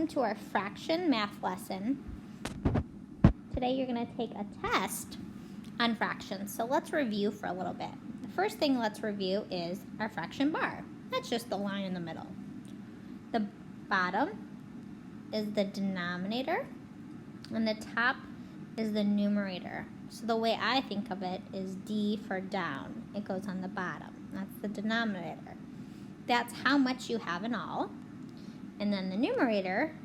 welcome to our fraction math lesson. Today you're going to take a test on fractions. So let's review for a little bit. The first thing let's review is our fraction bar. That's just the line in the middle. The bottom is the denominator and the top is the numerator. So the way I think of it is D for down. It goes on the bottom. That's the denominator. That's how much you have in all. And then the numerator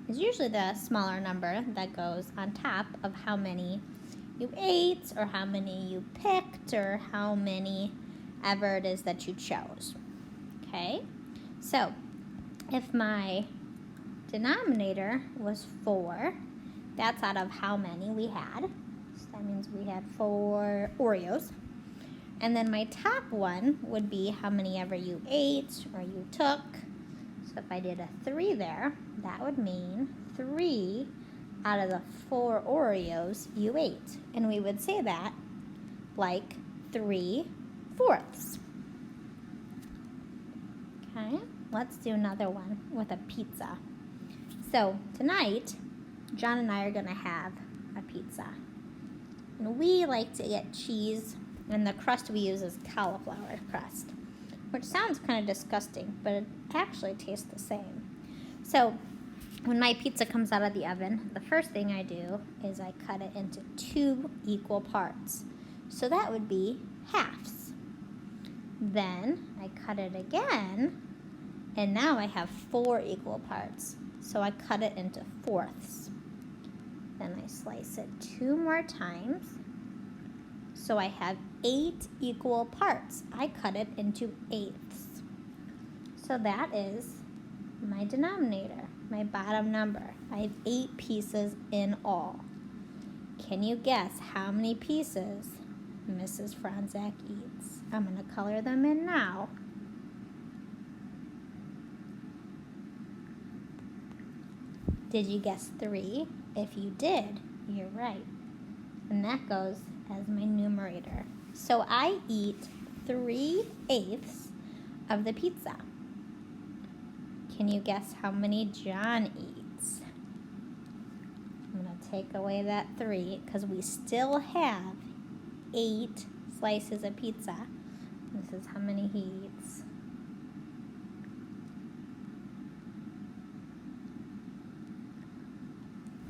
is usually the smaller number that goes on top of how many you ate or how many you picked or how many ever it is that you chose. Okay? So if my denominator was 4, that's out of how many we had. So that means we had 4 Oreos. And then my top one would be how many ever you ate or you took. So if I did a 3 there, that would mean 3 out of the 4 Oreos you ate. And we would say that like 3/4. Okay, let's do another one with a pizza. So tonight, John and I are going to have a pizza. And we like to get cheese, and the crust we use is cauliflower crust, which sounds kind of disgusting, but it actually tastes the same. So when my pizza comes out of the oven, the first thing I do is I cut it into 2 equal parts. So that would be halves. Then I cut it again, and now I have 4 equal parts. So I cut it into 4ths. Then I slice it 2 more times. So I have 8 equal parts. I cut it into 8ths. So that is my denominator, my bottom number. I have 8 pieces in all. Can you guess how many pieces Mrs. Franzak eats? I'm going to color them in now. Did you guess 3? If you did, you're right. And that goes as my numerator. So I eat 3/8 of the pizza. Can you guess how many John eats? I'm going to take away that 3 because we still have 8 slices of pizza. This is how many he eats.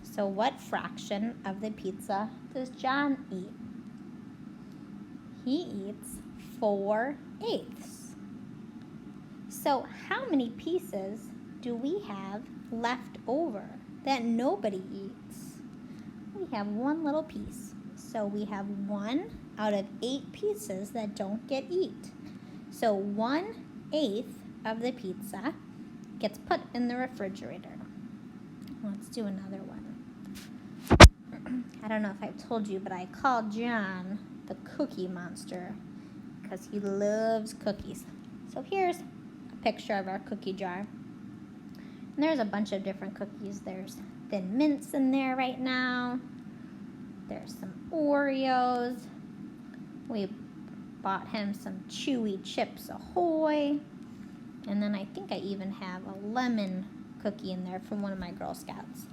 So what fraction of the pizza does John eat? He eats 4/8. So how many pieces do we have left over that nobody eats? We have 1 little piece. So we have 1 out of 8 pieces that don't get eat. So 1/8 of the pizza gets put in the refrigerator. Let's do another one. I don't know if I've told you, but I call John the Cookie Monster because he loves cookies. So here's a picture of our cookie jar. And there's a bunch of different cookies. There's Thin Mints in there right now. There's some Oreos. We bought him some Chewy Chips Ahoy. And then I think I even have a lemon cookie in there from one of my Girl Scouts.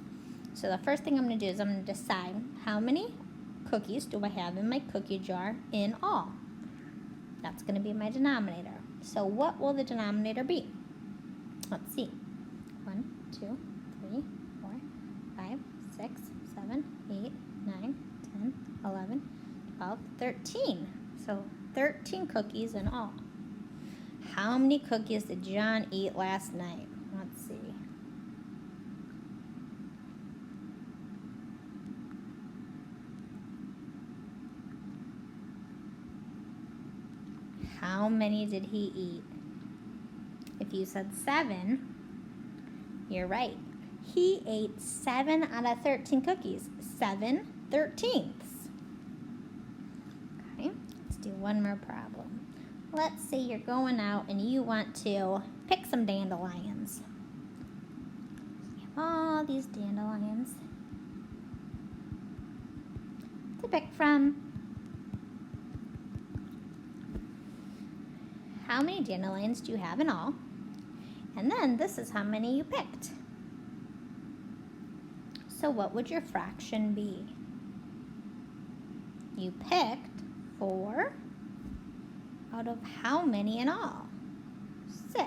So the first thing I'm going to do is I'm going to decide how many cookies do I have in my cookie jar in all. That's going to be my denominator. So what will the denominator be? Let's see. 1, 2, 3, 4, 5, 6, 7, 8, 9, 10, 11, 12, 13. So 13 cookies in all. How many cookies did John eat last night? Let's see. How many did he eat? If you said 7, you're right. He ate 7 out of 13 cookies. 7/13. Okay, let's do one more problem. Let's say you're going out and you want to pick some dandelions. You have all these dandelions to pick from. How many dandelions do you have in all? And then this is how many you picked. So what would your fraction be? You picked 4 out of how many in all? 6.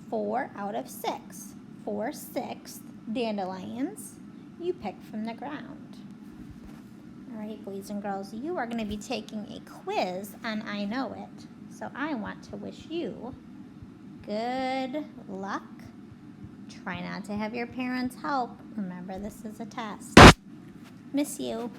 4 out of 6. 4/6 dandelions you picked from the ground. All right, boys and girls, you are going to be taking a quiz on I Know It. So I want to wish you good luck. Try not to have your parents help. Remember, this is a test. Miss you.